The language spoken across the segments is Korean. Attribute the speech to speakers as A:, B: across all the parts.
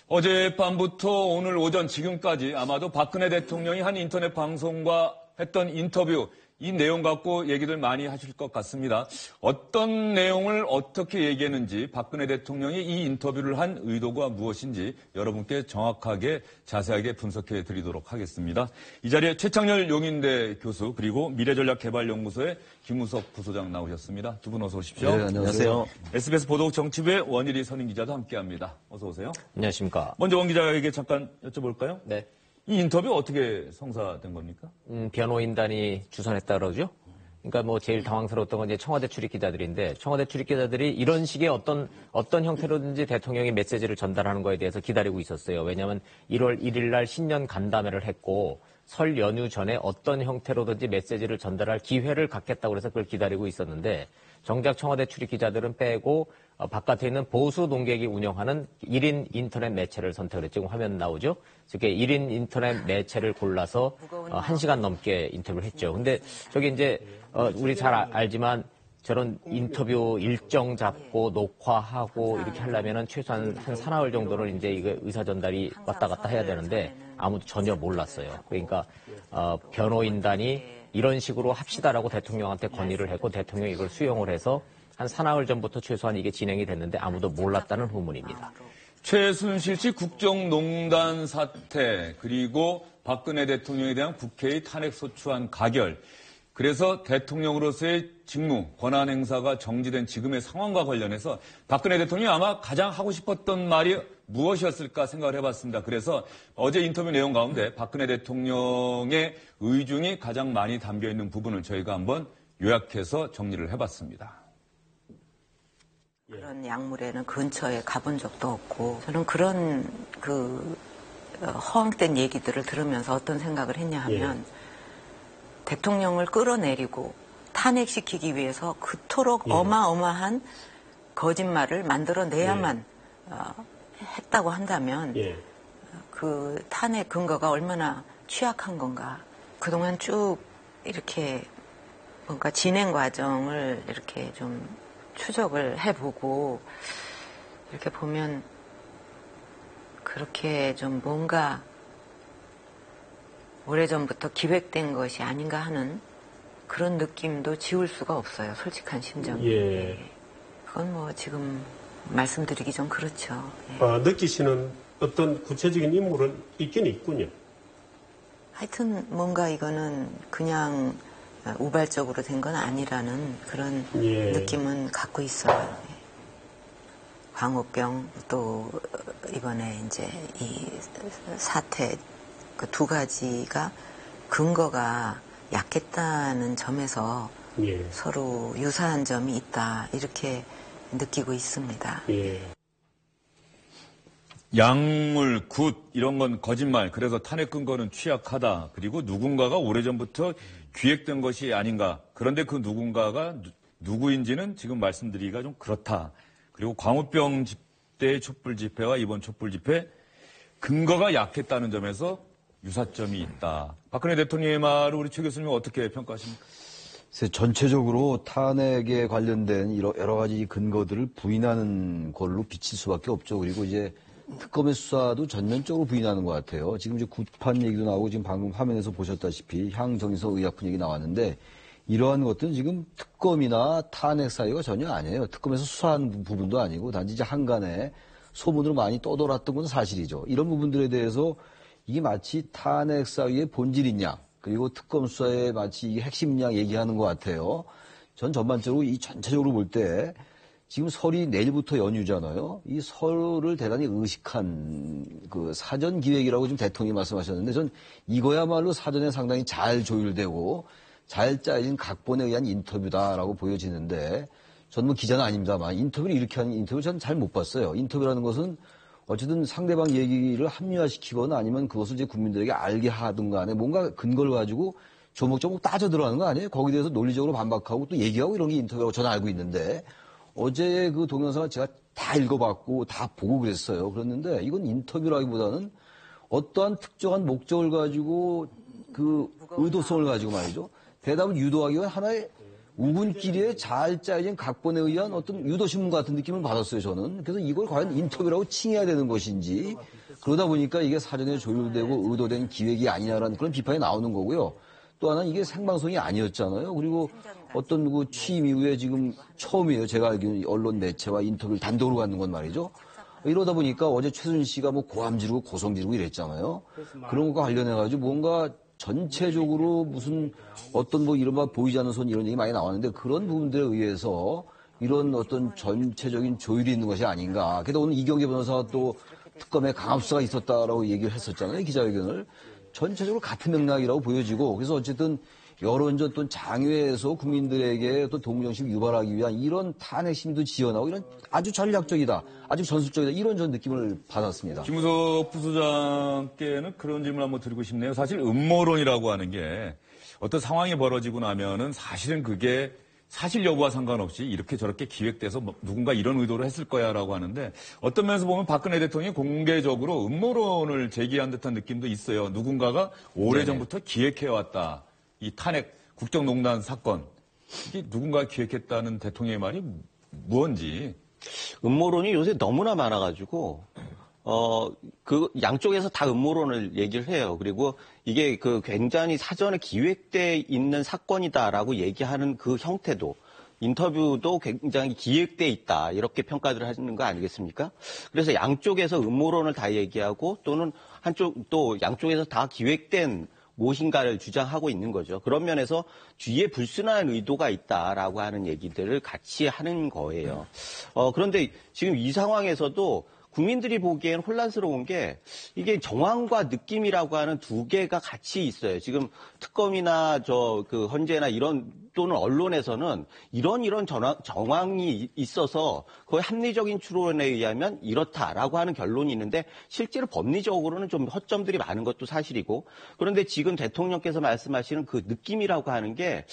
A: 어젯밤부터 오늘 오전 지금까지 아마도 박근혜 대통령이 한 인터넷 방송과 했던 인터뷰, 이 내용 갖고 얘기들 많이 하실 것 같습니다. 어떤 내용을 어떻게 얘기했는지, 박근혜 대통령이 이 인터뷰를 한 의도가 무엇인지 여러분께 정확하게 자세하게 분석해 드리도록 하겠습니다. 이 자리에 최창렬 용인대 교수 그리고 미래전략개발연구소의 김우석 부소장 나오셨습니다. 두 분 어서 오십시오.
B: 네, 안녕하세요.
A: SBS 보도국 정치부의 원일이 선임 기자도 함께합니다. 어서 오세요.
C: 안녕하십니까.
A: 먼저 원 기자에게 잠깐 여쭤볼까요?
C: 네.
A: 이 인터뷰 어떻게 성사된 겁니까?
C: 변호인단이 주선했다 그러죠. 그러니까 뭐 제일 당황스러웠던 건 이제 청와대 출입 기자들인데 청와대 출입 기자들이 이런 식의 어떤 형태로든지 대통령이 메시지를 전달하는 거에 대해서 기다리고 있었어요. 왜냐하면 1월 1일 날 신년 간담회를 했고 설 연휴 전에 어떤 형태로든지 메시지를 전달할 기회를 갖겠다고 해서 그걸 기다리고 있었는데 정작 청와대 출입 기자들은 빼고 바깥에 있는 보수 농객이 운영하는 1인 인터넷 매체를 선택을 했죠. 지금 화면 나오죠. 즉 1인 인터넷 매체를 골라서 1시간 넘게 인터뷰를 했죠. 근데 저기 이제 우리 잘 알지만 저런 인터뷰 일정 잡고 녹화하고 이렇게 하려면은 최소한 한 사나흘 정도는 이제 이거 의사 전달이 왔다 갔다 해야 되는데 아무도 전혀 몰랐어요. 그러니까 변호인단이 이런 식으로 합시다라고 대통령한테 건의를 했고 대통령이 이걸 수용을 해서 한 사나흘 전부터 최소한 이게 진행이 됐는데 아무도 몰랐다는 후문입니다.
A: 최순실 씨 국정농단 사태 그리고 박근혜 대통령에 대한 국회의 탄핵소추안 가결, 그래서 대통령으로서의 직무, 권한 행사가 정지된 지금의 상황과 관련해서 박근혜 대통령이 아마 가장 하고 싶었던 말이 무엇이었을까 생각을 해봤습니다. 그래서 어제 인터뷰 내용 가운데 박근혜 대통령의 의중이 가장 많이 담겨있는 부분을 저희가 한번 요약해서 정리를 해봤습니다.
D: 그런 약물에는 근처에 가본 적도 없고 저는 그런 허황된 얘기들을 들으면서 어떤 생각을 했냐 하면 대통령을 끌어내리고 탄핵시키기 위해서 그토록 어마어마한 거짓말을 만들어내야만 했다고 한다면 그 탄핵 근거가 얼마나 취약한 건가. 그동안 쭉 이렇게 뭔가 진행 과정을 이렇게 좀 추적을 해보고 이렇게 보면 그렇게 좀 뭔가 오래전부터 기획된 것이 아닌가 하는 그런 느낌도 지울 수가 없어요. 솔직한 심정. 그건 뭐 지금 말씀드리기 좀 그렇죠.
B: 느끼시는 어떤 구체적인 인물은 있긴 있군요.
D: 하여튼 뭔가 이거는 그냥 우발적으로 된 건 아니라는 그런 느낌은 갖고 있어요. 광우병 또 이번에 이제 이 사태 그 두 가지가 근거가 약했다는 점에서 서로 유사한 점이 있다 이렇게 느끼고 있습니다.
A: 약물, 굿 이런 건 거짓말, 그래서 탄핵 근거는 취약하다. 그리고 누군가가 오래전부터 기획된 것이 아닌가. 그런데 그 누군가가 누구인지는 지금 말씀드리기가 좀 그렇다. 그리고 광우병 때의 촛불 집회와 이번 촛불 집회 근거가 약했다는 점에서 유사점이 있다. 박근혜 대통령의 말을 우리 최 교수님 어떻게 평가하십니까?
E: 전체적으로 탄핵에 관련된 여러 가지 근거들을 부인하는 걸로 비칠 수밖에 없죠. 그리고 이제 특검의 수사도 전면적으로 부인하는 것 같아요. 지금 이제 구판 얘기도 나오고 지금 방금 화면에서 보셨다시피 향정에서 의약품 얘기 나왔는데 이러한 것들은 지금 특검이나 탄핵 사유가 전혀 아니에요. 특검에서 수사한 부분도 아니고 단지 이제 한간에 소문으로 많이 떠돌았던 건 사실이죠. 이런 부분들에 대해서 이게 마치 탄핵 사유의 본질이냐 그리고 특검 수사의 마치 이게 핵심이냐 얘기하는 것 같아요. 전 전반적으로 이 전체적으로 볼 때 지금 설이 내일부터 연휴잖아요. 이 설을 대단히 의식한 그 사전 기획이라고 지금 대통령이 말씀하셨는데 전 이거야말로 사전에 상당히 잘 조율되고 잘 짜여진 각본에 의한 인터뷰다라고 보여지는데 전 뭐 기자는 아닙니다만 인터뷰를 이렇게 하는 인터뷰 전 잘 못 봤어요. 인터뷰라는 것은 어쨌든 상대방 얘기를 합리화시키거나 아니면 그것을 이제 국민들에게 알게 하든 간에 뭔가 근거를 가지고 조목조목 따져 들어가는 거 아니에요? 거기에 대해서 논리적으로 반박하고 또 얘기하고 이런 게 인터뷰라고 저는 알고 있는데 어제 그 동영상을 제가 다 읽어봤고 다 보고 그랬어요. 그랬는데 이건 인터뷰라기보다는 어떠한 특정한 목적을 가지고 그 의도성을 가지고 말이죠. 대답을 유도하기 위한 하나의 우군끼리의 잘 짜여진 각본에 의한 어떤 유도신문 같은 느낌을 받았어요, 저는. 그래서 이걸 과연 인터뷰라고 칭해야 되는 것인지, 그러다 보니까 이게 사전에 조율되고 의도된 기획이 아니냐라는 그런 비판이 나오는 거고요. 또 하나는 이게 생방송이 아니었잖아요. 그리고 어떤 그 취임 이후에 지금 처음이에요. 제가 알기로는 언론 매체와 인터뷰를 단독으로 갖는 건 말이죠. 이러다 보니까 어제 최순실씨가 뭐 고함 지르고 고성 지르고 이랬잖아요. 그런 것과 관련해가지고 뭔가 전체적으로 무슨 어떤 뭐 이른바 보이지 않는 손 이런 얘기 많이 나왔는데 그런 부분들에 의해서 이런 어떤 전체적인 조율이 있는 것이 아닌가. 그래도 오늘 이경재 변호사가 또 특검에 강압수사가 있었다라고 얘기를 했었잖아요. 기자회견을. 전체적으로 같은 맥락이라고 보여지고 그래서 어쨌든 여론전 또 장외에서 국민들에게 또 동정심 유발하기 위한 이런 탄핵 심리도 지어나오고 이런 아주 전략적이다, 아주 전술적이다 이런 전 느낌을 받았습니다.
A: 김우석 부소장께는 그런 질문 한번 드리고 싶네요. 사실 음모론이라고 하는 게 어떤 상황이 벌어지고 나면은 사실은 그게 사실 여부와 상관없이 이렇게 저렇게 기획돼서 누군가 이런 의도를 했을 거야라고 하는데 어떤 면에서 보면 박근혜 대통령이 공개적으로 음모론을 제기한 듯한 느낌도 있어요. 누군가가 오래전부터 기획해왔다. 이 탄핵 국정농단 사건. 이게 누군가 기획했다는 대통령의 말이 무언지.
F: 음모론이 요새 너무나 많아가지고 그 양쪽에서 다 음모론을 얘기를 해요. 그리고 이게 그 굉장히 사전에 기획돼 있는 사건이다라고 얘기하는 그 형태도 인터뷰도 굉장히 기획돼 있다 이렇게 평가들을 하는 거 아니겠습니까? 그래서 양쪽에서 음모론을 다 얘기하고 또는 한쪽 또 양쪽에서 다 기획된 무엇인가를 주장하고 있는 거죠. 그런 면에서 뒤에 불순한 의도가 있다라고 하는 얘기들을 같이 하는 거예요. 그런데 지금 이 상황에서도 국민들이 보기엔 혼란스러운 게 이게 정황과 느낌이라고 하는 두 개가 같이 있어요. 지금 특검이나 그 헌재나 이런 또는 언론에서는 이런 정황이 있어서 거의 합리적인 추론에 의하면 이렇다라고 하는 결론이 있는데 실제로 법리적으로는 좀 허점들이 많은 것도 사실이고 그런데 지금 대통령께서 말씀하시는 그 느낌이라고 하는 게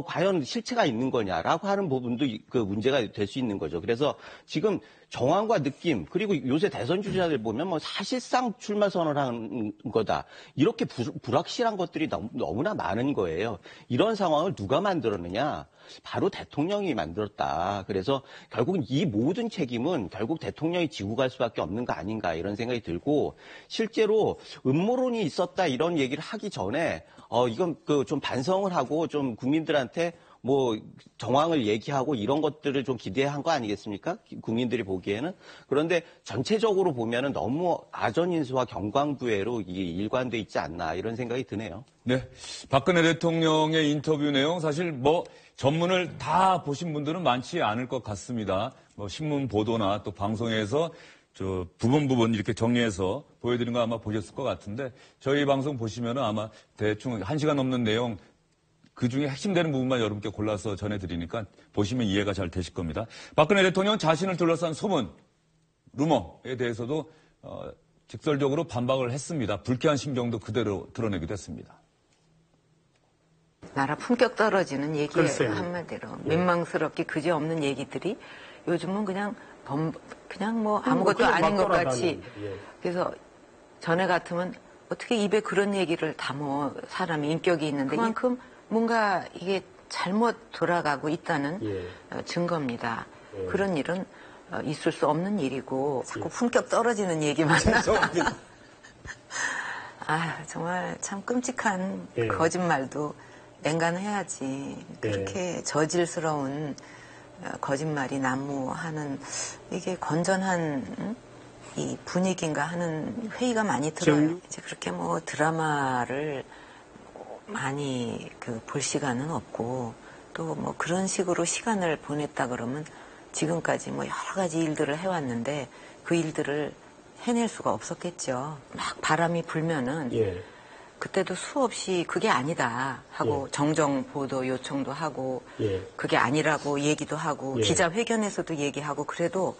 F: 과연 실체가 있는 거냐라고 하는 부분도 그 문제가 될 수 있는 거죠. 그래서 지금 정황과 느낌 그리고 요새 대선 주자들 보면 뭐 사실상 출마 선언한 거다 이렇게 불확실한 것들이 너무나 많은 거예요. 이런 상황을 누가 만들었느냐? 바로 대통령이 만들었다. 그래서 결국 이 모든 책임은 결국 대통령이 지고 갈 수밖에 없는 거 아닌가 이런 생각이 들고 실제로 음모론이 있었다 이런 얘기를 하기 전에 이건 그 좀 반성을 하고 좀 국민들한테 뭐 정황을 얘기하고 이런 것들을 좀 기대한 거 아니겠습니까? 국민들이 보기에는. 그런데 전체적으로 보면은 너무 아전인수와 경광부회로 이게 일관돼 있지 않나 이런 생각이 드네요.
A: 네. 박근혜 대통령의 인터뷰 내용 사실 뭐 전문을 다 보신 분들은 많지 않을 것 같습니다. 뭐 신문 보도나 또 방송에서 부분 이렇게 정리해서 보여드린 거 아마 보셨을 것 같은데 저희 방송 보시면은 아마 대충 1시간 넘는 내용 그 중에 핵심되는 부분만 여러분께 골라서 전해드리니까 보시면 이해가 잘 되실 겁니다. 박근혜 대통령 자신을 둘러싼 소문, 루머에 대해서도 직설적으로 반박을 했습니다. 불쾌한 심정도 그대로 드러내기도 했습니다.
D: 나라 품격 떨어지는 얘기
B: 글쎄요.
D: 한마디로 민망스럽게 그지없는 얘기들이 요즘은 그냥 뭐 아무것도 아닌 것 같이 그래서 전에 같으면 어떻게 입에 그런 얘기를 담어 사람이 인격이 있는데 그만큼 뭔가 이게 잘못 돌아가고 있다는 증거입니다. 그런 일은 있을 수 없는 일이고 자꾸 품격 떨어지는 얘기만 정말 참 끔찍한 거짓말도 맹간해야지. 그렇게 저질스러운 거짓말이 난무하는 이게 건전한 이 분위기인가 하는 회의가 많이 들어요. 이제 그렇게 뭐 드라마를 많이 볼 시간은 없고 또 뭐 그런 식으로 시간을 보냈다 그러면 지금까지 뭐 여러 가지 일들을 해왔는데 그 일들을 해낼 수가 없었겠죠. 막 바람이 불면은 그때도 수없이 그게 아니다 하고 정정 보도 요청도 하고 그게 아니라고 얘기도 하고 기자회견에서도 얘기하고 그래도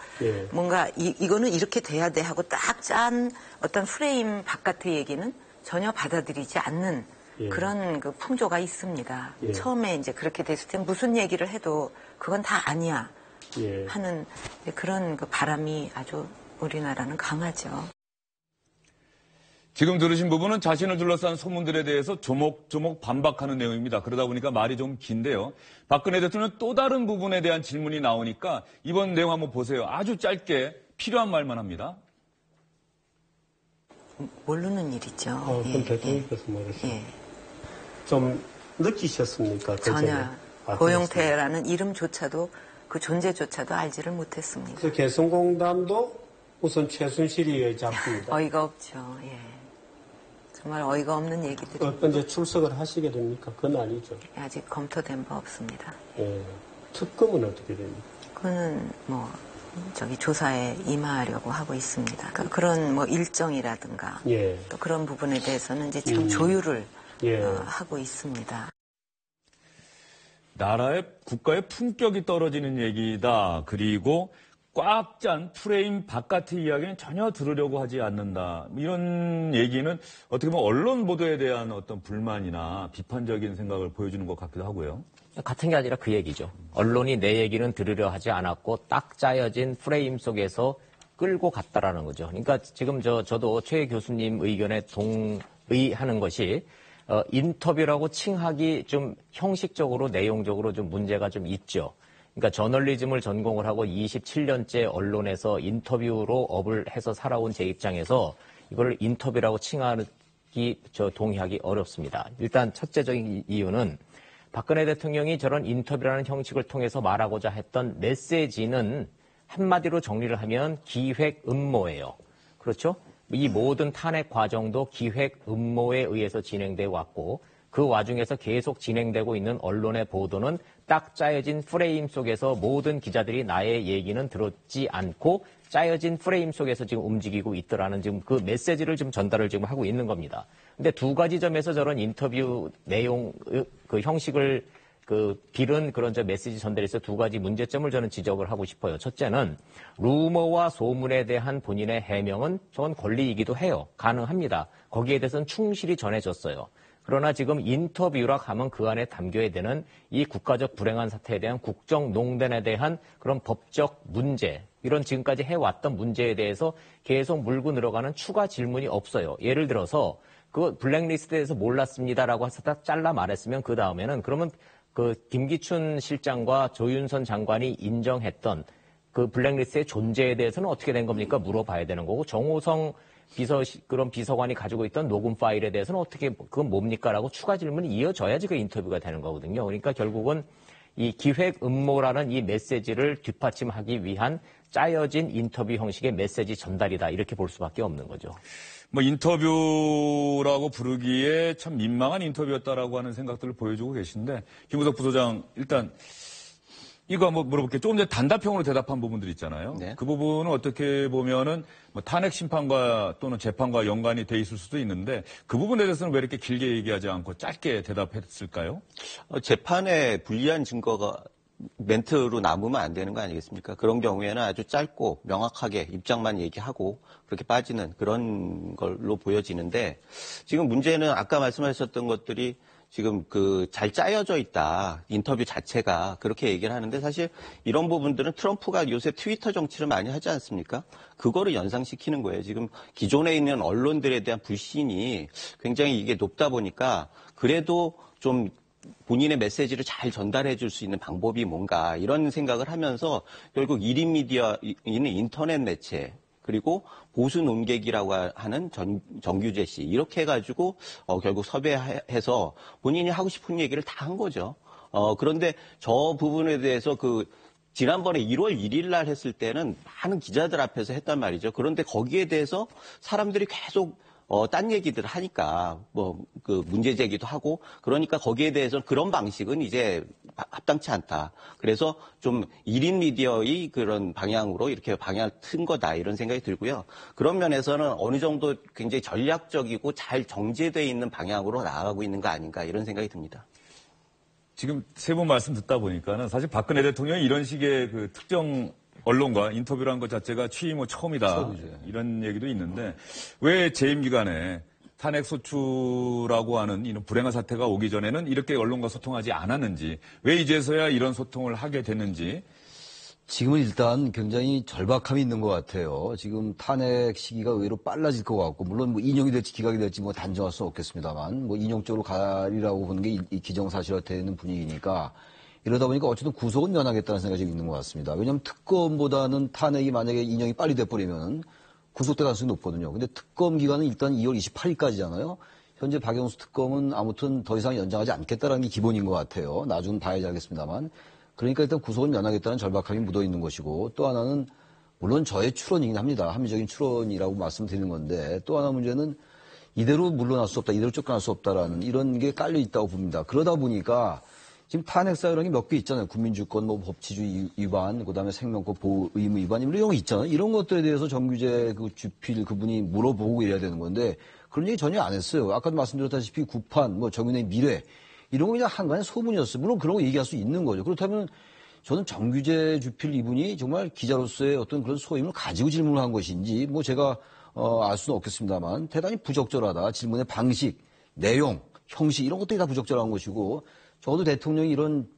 D: 뭔가 이거는 이렇게 돼야 돼 하고 딱 짠 어떤 프레임 바깥의 얘기는 전혀 받아들이지 않는 그런 그 풍조가 있습니다. 처음에 이제 그렇게 됐을 때 무슨 얘기를 해도 그건 다 아니야 하는 그런 그 바람이 아주 우리나라는 강하죠.
A: 지금 들으신 부분은 자신을 둘러싼 소문들에 대해서 조목조목 반박하는 내용입니다. 그러다 보니까 말이 좀 긴데요. 박근혜 대통령 또 다른 부분에 대한 질문이 나오니까 이번 내용 한번 보세요. 아주 짧게 필요한 말만 합니다.
D: 모르는 일이죠.
B: 그럼 대통령께서 모르셨어요.
D: 예.
B: 좀 느끼셨습니까? 그
D: 전혀
B: 전에?
D: 고용태라는 이름조차도 그 존재조차도 알지를 못했습니다.
B: 그래서 개성공단도 우선 최순실이 잡습니다.
D: 어이가 없죠. 예. 정말 어이가 없는 얘기들이
B: 언제 출석을 하시게 됩니까? 그건 아니죠.
D: 아직 검토된 바 없습니다.
B: 예. 특검은 어떻게 됩니까?
D: 그거는 조사에 임하려고 하고 있습니다. 그러니까 그런 일정이라든가
B: 예.
D: 또 그런 부분에 대해서는 이제 지금 조율을
B: 예.
D: 하고 있습니다.
A: 나라의 국가의 품격이 떨어지는 얘기다. 그리고 꽉 짠 프레임 바깥의 이야기는 전혀 들으려고 하지 않는다. 이런 얘기는 어떻게 보면 언론 보도에 대한 어떤 불만이나 비판적인 생각을 보여주는 것 같기도 하고요.
C: 같은 게 아니라 그 얘기죠. 언론이 내 얘기는 들으려 하지 않았고 딱 짜여진 프레임 속에서 끌고 갔다라는 거죠. 그러니까 지금 저도 최 교수님 의견에 동의하는 것이 인터뷰라고 칭하기 좀 형식적으로 내용적으로 좀 문제가 좀 있죠. 그러니까 저널리즘을 전공을 하고 27년째 언론에서 인터뷰로 업을 해서 살아온 제 입장에서 이걸 인터뷰라고 칭하기 동의하기 어렵습니다. 일단 첫째적인 이유는 박근혜 대통령이 저런 인터뷰라는 형식을 통해서 말하고자 했던 메시지는 한마디로 정리를 하면 기획 음모예요. 그렇죠? 이 모든 탄핵 과정도 기획 음모에 의해서 진행되어 왔고 그 와중에서 계속 진행되고 있는 언론의 보도는 딱 짜여진 프레임 속에서 모든 기자들이 나의 얘기는 들었지 않고 짜여진 프레임 속에서 지금 움직이고 있더라는 지금 그 메시지를 지금 전달을 지금 하고 있는 겁니다. 근데 두 가지 점에서 저런 인터뷰 내용 그 형식을 빌은 그런 메시지 전달에서 두 가지 문제점을 저는 지적을 하고 싶어요. 첫째는 루머와 소문에 대한 본인의 해명은 저건 권리이기도 해요. 가능합니다. 거기에 대해서는 충실히 전해졌어요. 그러나 지금 인터뷰라 하면 그 안에 담겨야 되는 이 국가적 불행한 사태에 대한 국정농단에 대한 그런 법적 문제, 이런 지금까지 해왔던 문제에 대해서 계속 물고 늘어가는 추가 질문이 없어요. 예를 들어서 그 블랙리스트에서 몰랐습니다라고 해서 딱 잘라 말했으면 그 다음에는 그러면 그 김기춘 실장과 조윤선 장관이 인정했던 그 블랙리스트의 존재에 대해서는 어떻게 된 겁니까? 물어봐야 되는 거고 정호성 그런 비서관이 가지고 있던 녹음 파일에 대해서는 어떻게 그건 뭡니까라고 추가 질문이 이어져야지 그 인터뷰가 되는 거거든요. 그러니까 결국은 이 기획 음모라는 이 메시지를 뒷받침하기 위한 짜여진 인터뷰 형식의 메시지 전달이다 이렇게 볼 수밖에 없는 거죠.
A: 인터뷰라고 부르기에 참 민망한 인터뷰였다라고 하는 생각들을 보여주고 계신데 김우석 부소장 일단 이거 한번 물어볼게요. 조금 전에 단답형으로 대답한 부분들 있잖아요.
F: 네.
A: 그 부분은 어떻게 보면은 탄핵 심판과 또는 재판과 연관이 돼 있을 수도 있는데 그 부분에 대해서는 왜 이렇게 길게 얘기하지 않고 짧게 대답했을까요?
F: 재판에 불리한 증거가 멘트로 남으면 안 되는 거 아니겠습니까? 그런 경우에는 아주 짧고 명확하게 입장만 얘기하고 그렇게 빠지는 그런 걸로 보여지는데 지금 문제는 아까 말씀하셨던 것들이 지금 잘 짜여져 있다. 인터뷰 자체가 그렇게 얘기를 하는데 사실 이런 부분들은 트럼프가 요새 트위터 정치를 많이 하지 않습니까? 그거를 연상시키는 거예요. 지금 기존에 있는 언론들에 대한 불신이 굉장히 이게 높다 보니까 그래도 좀 본인의 메시지를 잘 전달해 줄 수 있는 방법이 뭔가 이런 생각을 하면서 결국 1인 미디어인 인터넷 매체 그리고 보수 논객이라고 하는 정규재 씨 이렇게 해가지고 결국 섭외해서 본인이 하고 싶은 얘기를 다 한 거죠. 그런데 저 부분에 대해서 지난번에 1월 1일 날 했을 때는 많은 기자들 앞에서 했단 말이죠. 그런데 거기에 대해서 사람들이 계속 딴 얘기들을 하니까, 문제 제기도 하고, 그러니까 거기에 대해서 그런 방식은 이제 합당치 않다. 그래서 좀 1인 미디어의 그런 방향으로 이렇게 방향을 튼 거다, 이런 생각이 들고요. 그런 면에서는 어느 정도 굉장히 전략적이고 잘 정제되어 있는 방향으로 나아가고 있는 거 아닌가, 이런 생각이 듭니다.
A: 지금 세 분 말씀 듣다 보니까는 사실 박근혜 대통령이 이런 식의 특정 언론과 인터뷰라는 것 자체가 취임 후 처음이다. 이런 얘기도 있는데 왜 재임 기간에 탄핵 소추라고 하는 이런 불행한 사태가 오기 전에는 이렇게 언론과 소통하지 않았는지 왜 이제서야 이런 소통을 하게 됐는지
E: 지금은 일단 굉장히 절박함이 있는 것 같아요. 지금 탄핵 시기가 의외로 빨라질 것 같고, 물론 뭐 인용이 될지 기각이 될지 뭐 단정할 수는 없겠습니다만, 뭐 인용적으로 가리라고 보는 게 기정사실화되는 분위기니까, 이러다 보니까 어쨌든 구속은 면하겠다는 생각이 좀 있는 것 같습니다. 왜냐하면 특검보다는 탄핵이 만약에 인용이 빨리 돼버리면 구속될 가능성이 높거든요. 근데 특검 기간은 일단 2월 28일까지잖아요. 현재 박영수 특검은 아무튼 더 이상 연장하지 않겠다라는 게 기본인 것 같아요. 나중은 봐야지 알겠습니다만. 그러니까 일단 구속은 면하겠다는 절박함이 묻어 있는 것이고, 또 하나는 물론 저의 추론이긴 합니다. 합리적인 추론이라고 말씀드리는 건데, 또 하나 문제는 이대로 물러날 수 없다, 이대로 쫓겨날 수 없다라는 이런 게 깔려 있다고 봅니다. 그러다 보니까 지금 탄핵 사유라는 게 몇 개 있잖아요. 국민주권, 뭐 법치주의 위반, 그다음에 생명권 보호 의무 위반 이런 거 있잖아요. 이런 것들에 대해서 정규재 그 주필 그분이 물어보고 이래야 되는 건데 그런 얘기 전혀 안 했어요. 아까도 말씀드렸다시피 구판, 뭐 정윤의 미래 이런 거 그냥 한간의 소문이었어요. 물론 그런 거 얘기할 수 있는 거죠. 그렇다면 저는 정규재 주필 이분이 정말 기자로서의 어떤 그런 소임을 가지고 질문을 한 것인지 뭐 제가 알 수는 없겠습니다만 대단히 부적절하다. 질문의 방식, 내용, 형식 이런 것들이 다 부적절한 것이고 적어도 대통령이 이런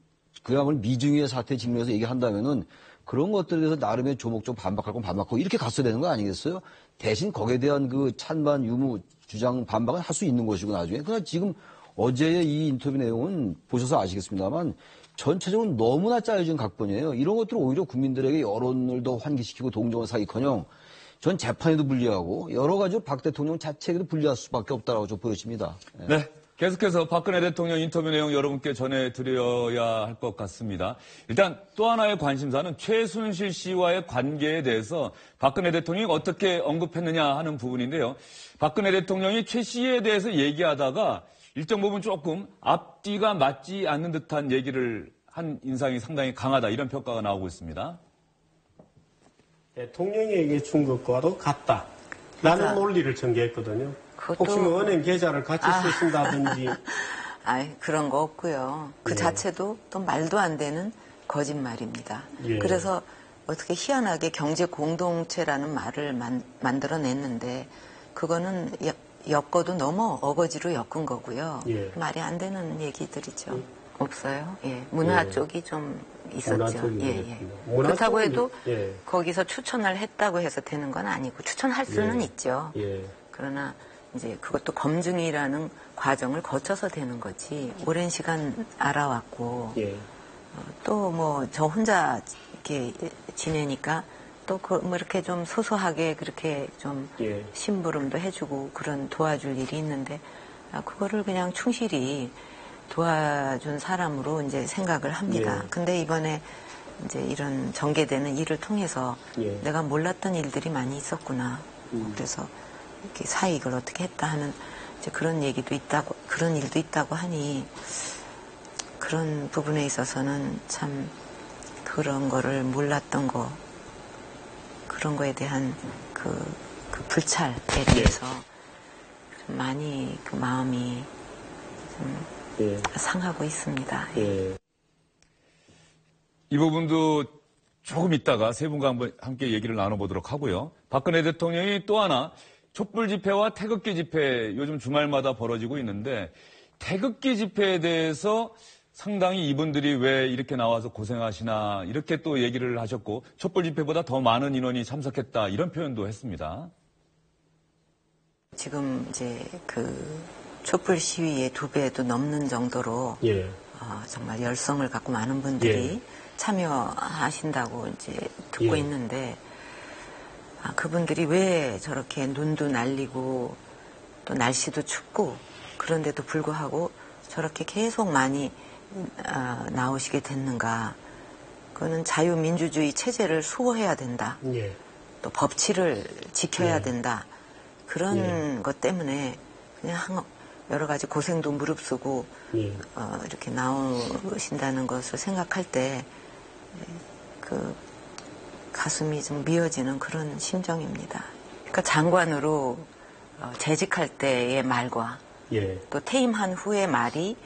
E: 그야말로 미중의 사태에 직면해서 얘기한다면은 그런 것들에 대해서 나름의 조목조목 반박할 건 반박하고 이렇게 갔어야 되는 거 아니겠어요? 대신 거기에 대한 그 찬반 유무 주장 반박은 할 수 있는 것이고 나중에. 그러나 지금 어제의 이 인터뷰 내용은 보셔서 아시겠습니다만 전체적으로 너무나 짜여진 각본이에요. 이런 것들은 오히려 국민들에게 여론을 더 환기시키고 동정을 사기커녕 전 재판에도 불리하고 여러 가지로 박 대통령 자체에도 불리할 수밖에 없다라고 좀 보여집니다.
A: 네. 계속해서 박근혜 대통령 인터뷰 내용 여러분께 전해드려야 할 것 같습니다. 일단 또 하나의 관심사는 최순실 씨와의 관계에 대해서 박근혜 대통령이 어떻게 언급했느냐 하는 부분인데요. 박근혜 대통령이 최 씨에 대해서 얘기하다가 일정 부분 조금 앞뒤가 맞지 않는 듯한 얘기를 한 인상이 상당히 강하다 이런 평가가 나오고 있습니다.
B: 대통령에게 준 것과도 같다. 라는 논리를 전개했거든요. 혹시 뭐 은행 계좌를 같이 쓰신다든지.
D: 그런 거 없고요. 그 자체도 또 말도 안 되는 거짓말입니다.
B: 예.
D: 그래서 어떻게 희한하게 경제 공동체라는 말을 만들어냈는데 그거는 엮어도 너무 어거지로 엮은 거고요.
B: 예.
D: 말이 안 되는 얘기들이죠. 없어요. 예. 문화 쪽이 좀 있었죠. 그렇다고 해도 거기서 추천을 했다고 해서 되는 건 아니고 추천할 수는 있죠. 그러나 이제 그것도 검증이라는 과정을 거쳐서 되는 거지. 오랜 시간 알아왔고 또 뭐 저 혼자 이렇게 지내니까 또 뭐 이렇게 좀 소소하게 그렇게 좀 심부름도 해주고 그런 도와줄 일이 있는데 그거를 그냥 충실히 도와준 사람으로 이제 생각을 합니다. 근데 이번에 이제 이런 전개되는 일을 통해서 내가 몰랐던 일들이 많이 있었구나. 그래서 이렇게 사익을 어떻게 했다 하는 이제 그런 얘기도 있다고, 그런 일도 있다고 하니 그런 부분에 있어서는 참 그런 거를 몰랐던 거, 그런 거에 대한 그 불찰에 대해서 좀 많이 그 마음이 좀 상하고 있습니다.
A: 이 부분도 조금 있다가 세 분과 한번 함께 얘기를 나눠보도록 하고요. 박근혜 대통령이 또 하나 촛불 집회와 태극기 집회 요즘 주말마다 벌어지고 있는데 태극기 집회에 대해서 상당히 이분들이 왜 이렇게 나와서 고생하시나 이렇게 또 얘기를 하셨고 촛불 집회보다 더 많은 인원이 참석했다 이런 표현도 했습니다.
D: 지금 이제 그 촛불 시위의 2배도 넘는 정도로 정말 열성을 갖고 많은 분들이 참여하신다고 이제 듣고 있는데 그분들이 왜 저렇게 눈도 날리고 또 날씨도 춥고 그런데도 불구하고 저렇게 계속 많이 나오시게 됐는가. 그거는 자유민주주의 체제를 수호해야 된다. 또 법치를 지켜야 된다. 그런 것 때문에 그냥 여러 가지 고생도 무릅쓰고 이렇게 나오신다는 것을 생각할 때 그 가슴이 좀 미어지는 그런 심정입니다. 그러니까 장관으로 재직할 때의 말과 또 퇴임한 후의 말이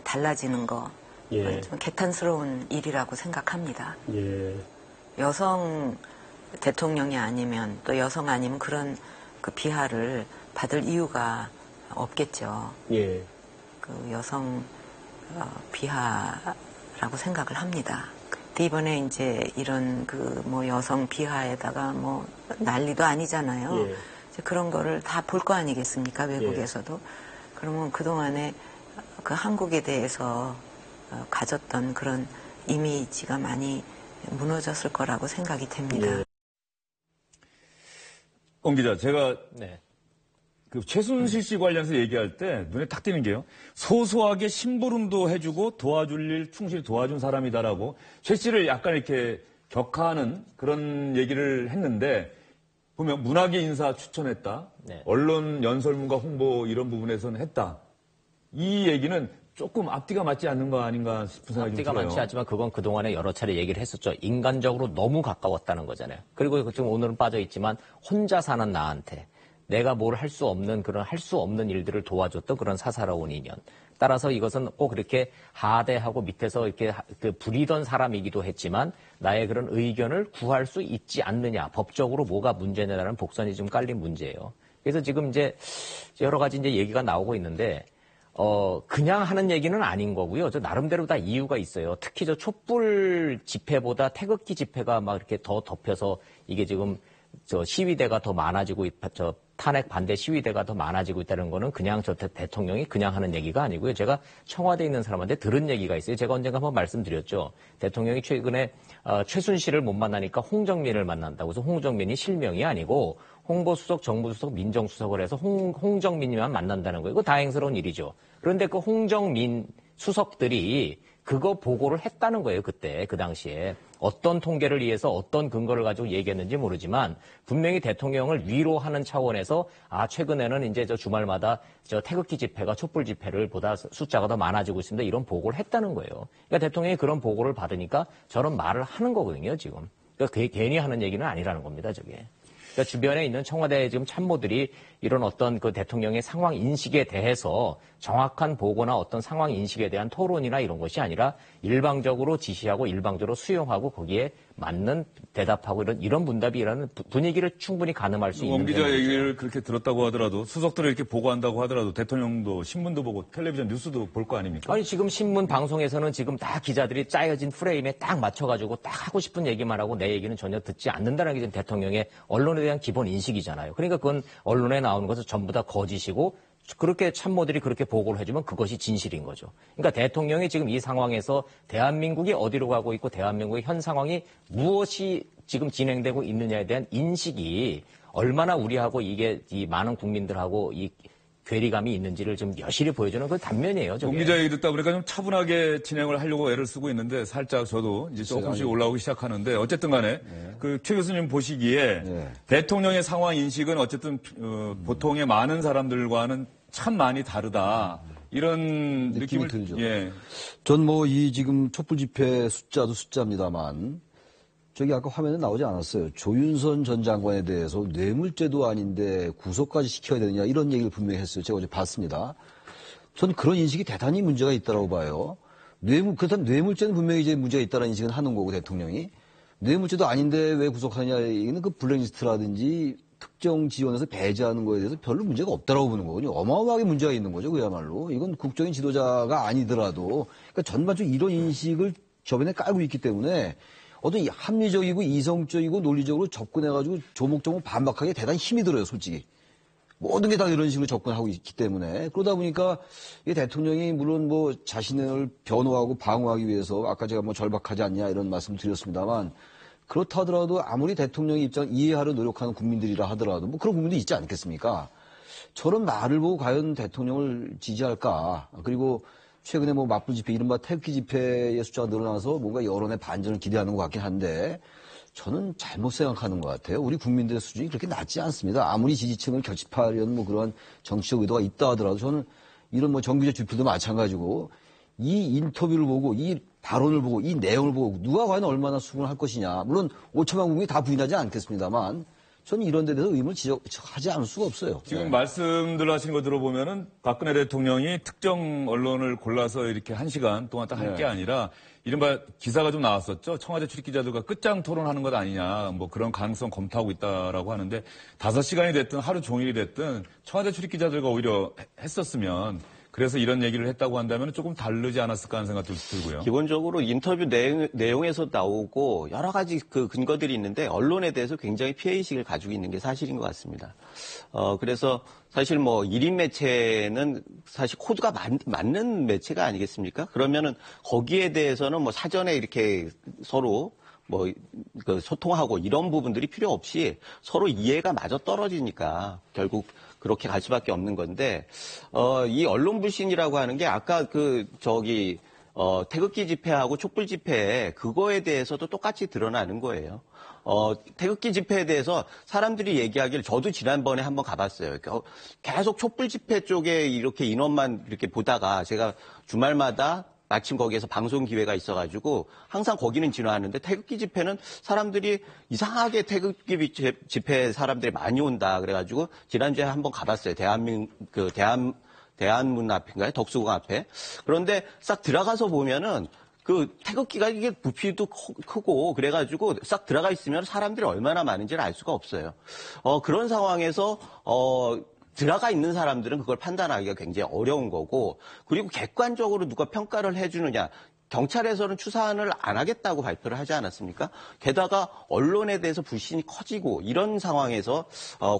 D: 달라지는 거 좀 개탄스러운 일이라고 생각합니다. 여성 대통령이 아니면 또 여성 아니면 그런 그 비하를 받을 이유가 없겠죠. 그 여성 비하라고 생각을 합니다. 이번에 이제 이런 뭐 여성 비하에다가 뭐 난리도 아니잖아요.
B: 예.
D: 이제 그런 거를 다 볼 거 아니겠습니까? 외국에서도. 그러면 그동안에 그 한국에 대해서 가졌던 그런 이미지가 많이 무너졌을 거라고 생각이 됩니다.
B: 예.
A: ông 기자, 제가
C: 네.
A: 그 최순실 씨 관련해서 얘기할 때 눈에 딱 띄는 게요. 소소하게 심부름도 해주고 도와줄 일 충실히 도와준 사람이다라고 최 씨를 약간 이렇게 격하하는 그런 얘기를 했는데 보면 문학의 인사 추천했다.
C: 네.
A: 언론 연설문과 홍보 이런 부분에서는 했다. 이 얘기는 조금 앞뒤가 맞지 않는 거 아닌가 싶은 생각이 좀
C: 앞뒤가
A: 들어요.
C: 많지 않지만 그건 그동안에 여러 차례 얘기를 했었죠. 인간적으로 너무 가까웠다는 거잖아요. 그리고 지금 오늘은 빠져있지만 혼자 사는 나한테 내가 뭘 할 수 없는 그런 할 수 없는 일들을 도와줬던 그런 사사로운 인연. 따라서 이것은 꼭 그렇게 하대하고 밑에서 이렇게 부리던 사람이기도 했지만 나의 그런 의견을 구할 수 있지 않느냐. 법적으로 뭐가 문제냐라는 복선이 좀 깔린 문제예요. 그래서 지금 이제 여러 가지 이제 얘기가 나오고 있는데 그냥 하는 얘기는 아닌 거고요. 저 나름대로 다 이유가 있어요. 특히 저 촛불 집회보다 태극기 집회가 막 이렇게 더 덮여서 이게 지금 저 시위대가 더 많아지고 저 탄핵 반대 시위대가 더 많아지고 있다는 거는 그냥 저 대통령이 그냥 하는 얘기가 아니고요. 제가 청와대에 있는 사람한테 들은 얘기가 있어요. 제가 언젠가 한번 말씀드렸죠. 대통령이 최근에 최순실을 못 만나니까 홍정민을 만난다고 해서 홍정민이 실명이 아니고 홍보수석, 정무수석, 민정수석을 해서 홍정민이만 만난다는 거예요. 이거 다행스러운 일이죠. 그런데 그 홍정민 수석들이 그거 보고를 했다는 거예요. 그때 그 당시에 어떤 통계를 위해서 어떤 근거를 가지고 얘기했는지 모르지만 분명히 대통령을 위로하는 차원에서 최근에는 이제 저 주말마다 저 태극기 집회가 촛불 집회를 보다 숫자가 더 많아지고 있습니다. 이런 보고를 했다는 거예요. 그러니까 대통령이 그런 보고를 받으니까 저런 말을 하는 거거든요. 지금 그러니까 괜히 하는 얘기는 아니라는 겁니다. 저게. 그러니까 주변에 있는 청와대 지금 참모들이 이런 어떤 그 대통령의 상황 인식에 대해서 정확한 보고나 어떤 상황 인식에 대한 토론이나 이런 것이 아니라 일방적으로 지시하고 일방적으로 수용하고 거기에 맞는 대답하고 이런 문답이라는 분위기를 충분히 가늠할 수 있는
A: ông 기자
C: 거죠.
A: 얘기를 그렇게 들었다고 하더라도 수석들을 이렇게 보고한다고 하더라도 대통령도 신문도 보고 텔레비전 뉴스도 볼 거 아닙니까?
C: 아니 지금 신문 방송에서는 지금 다 기자들이 짜여진 프레임에 딱 맞춰가지고 딱 하고 싶은 얘기만 하고 내 얘기는 전혀 듣지 않는다는 게 지금 대통령의 언론에 대한 기본 인식이잖아요. 그러니까 그건 언론에 나오는 것은 전부 다 거짓이고 그렇게 참모들이 그렇게 보고를 해주면 그것이 진실인 거죠. 그러니까 대통령이 지금 이 상황에서 대한민국이 어디로 가고 있고 대한민국의 현 상황이 무엇이 지금 진행되고 있느냐에 대한 인식이 얼마나 우리하고 이게 이 많은 국민들하고 이 괴리감이 있는지를 좀 여실히 보여주는 그 단면이에요.
A: ông 기자 얘기 듣다 보니까 좀 차분하게 진행을 하려고 애를 쓰고 있는데 살짝 저도 이제 조금씩 올라오기 시작하는데 어쨌든 간에 그 최 교수님 보시기에 대통령의 상황 인식은 어쨌든 보통의 많은 사람들과는 참 많이 다르다. 이런 느낌을
E: 들죠.
A: 예.
E: 전 뭐 이 지금 촛불 집회 숫자도 숫자입니다만 저기 아까 화면에 나오지 않았어요. 조윤선 전 장관에 대해서 뇌물죄도 아닌데 구속까지 시켜야 되느냐 이런 얘기를 분명히 했어요. 제가 어제 봤습니다. 저는 그런 인식이 대단히 문제가 있다고 봐요. 그렇다면 뇌물죄는 분명히 이제 문제가 있다는 인식은 하는 거고 대통령이 뇌물죄도 아닌데 왜 구속하느냐 얘기는 그 블랙리스트라든지 특정 지원에서 배제하는 거에 대해서 별로 문제가 없다라고 보는 거거든요. 어마어마하게 문제가 있는 거죠. 그야말로 이건 국정인 지도자가 아니더라도 그러니까 전반적으로 이런 인식을 저변에 깔고 있기 때문에 어떤 합리적이고 이성적이고 논리적으로 접근해가지고 조목조목 반박하기에 대단히 힘이 들어요, 솔직히. 모든 게 다 이런 식으로 접근하고 있기 때문에. 그러다 보니까 이 대통령이 물론 뭐 자신을 변호하고 방어하기 위해서 아까 제가 뭐 절박하지 않냐 이런 말씀 드렸습니다만 그렇다 하더라도 아무리 대통령의 입장을 이해하려 노력하는 국민들이라 하더라도 뭐 그런 국민도 있지 않겠습니까? 저런 말을 보고 과연 대통령을 지지할까? 그리고 최근에 뭐 맞불 집회, 이른바 태극기 집회의 숫자가 늘어나서 뭔가 여론의 반전을 기대하는 것 같긴 한데 저는 잘못 생각하는 것 같아요. 우리 국민들의 수준이 그렇게 낮지 않습니다. 아무리 지지층을 결집하려는 뭐 그런 정치적 의도가 있다 하더라도 저는 이런 뭐 정규제 주표도 마찬가지고 이 인터뷰를 보고 이 발언을 보고 이 내용을 보고 누가 과연 얼마나 수긍을 할 것이냐. 물론 5천만 국민이 다 부인하지 않겠습니다만 저는 이런 데 대해서 의문을 지적하지 않을 수가 없어요.
A: 지금 말씀들 하시는 거 들어보면은 박근혜 대통령이 특정 언론을 골라서 이렇게 1시간 동안 딱 할 게 아니라 이른바 기사가 좀 나왔었죠. 청와대 출입 기자들과 끝장 토론하는 것 아니냐. 뭐 그런 가능성 검토하고 있다라고 하는데 5시간이 됐든 하루 종일이 됐든 청와대 출입 기자들과 오히려 했었으면 그래서 이런 얘기를 했다고 한다면 조금 다르지 않았을까 하는 생각도 들고요.
F: 기본적으로 인터뷰 내용에서 나오고 여러 가지 그 근거들이 있는데 언론에 대해서 굉장히 피해의식을 가지고 있는 게 사실인 것 같습니다. 그래서 사실 뭐 1인 매체는 사실 코드가 맞는 매체가 아니겠습니까? 그러면은 거기에 대해서는 뭐 사전에 이렇게 서로 그 소통하고 이런 부분들이 필요 없이 서로 이해가 마저 떨어지니까 결국 그렇게 갈 수밖에 없는 건데, 이 언론 불신이라고 하는 게 아까 태극기 집회하고 촛불 집회 그거에 대해서도 똑같이 드러나는 거예요. 태극기 집회에 대해서 사람들이 얘기하기를 저도 지난번에 한번 가봤어요. 계속 촛불 집회 쪽에 이렇게 인원만 이렇게 보다가 제가 주말마다 마침 거기에서 방송 기회가 있어가지고 항상 거기는 지나왔는데 태극기 집회는 사람들이 이상하게 태극기 집회 사람들이 많이 온다 그래가지고 지난주에 한번 가봤어요. 대한문 앞인가요? 덕수궁 앞에. 그런데 싹 들어가서 보면은 그 태극기가 이게 부피도 크고 그래가지고 싹 들어가 있으면 사람들이 얼마나 많은지를 알 수가 없어요. 그런 상황에서 들어가 있는 사람들은 그걸 판단하기가 굉장히 어려운 거고, 그리고 객관적으로 누가 평가를 해주느냐. 경찰에서는 추사안을 안 하겠다고 발표를 하지 않았습니까? 게다가 언론에 대해서 불신이 커지고 이런 상황에서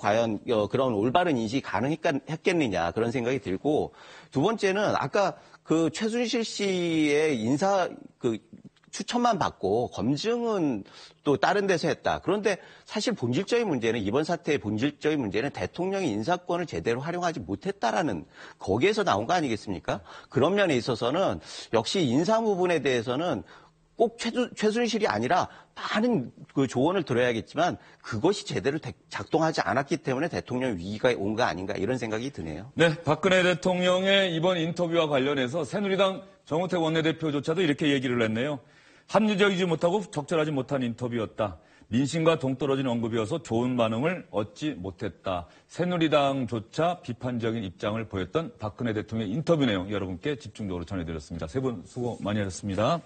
F: 과연 그런 올바른 인식이 가능했겠느냐 그런 생각이 들고, 두 번째는 아까 그 최순실 씨의 인사 추천만 받고 검증은 또 다른 데서 했다. 그런데 사실 본질적인 문제는, 이번 사태의 본질적인 문제는 대통령이 인사권을 제대로 활용하지 못했다라는 거기에서 나온 거 아니겠습니까? 그런 면에 있어서는 역시 인사 부분에 대해서는 꼭 최순실이 아니라 많은 그 조언을 들어야겠지만 그것이 제대로 작동하지 않았기 때문에 대통령 위기가 온 거 아닌가 이런 생각이 드네요.
A: 네, 박근혜 대통령의 이번 인터뷰와 관련해서 새누리당 정우택 원내대표조차도 이렇게 얘기를 했네요. 합리적이지 못하고 적절하지 못한 인터뷰였다. 민심과 동떨어진 언급이어서 좋은 반응을 얻지 못했다. 새누리당조차 비판적인 입장을 보였던 박근혜 대통령의 인터뷰 내용 여러분께 집중적으로 전해드렸습니다. 세 분 수고 많이 하셨습니다.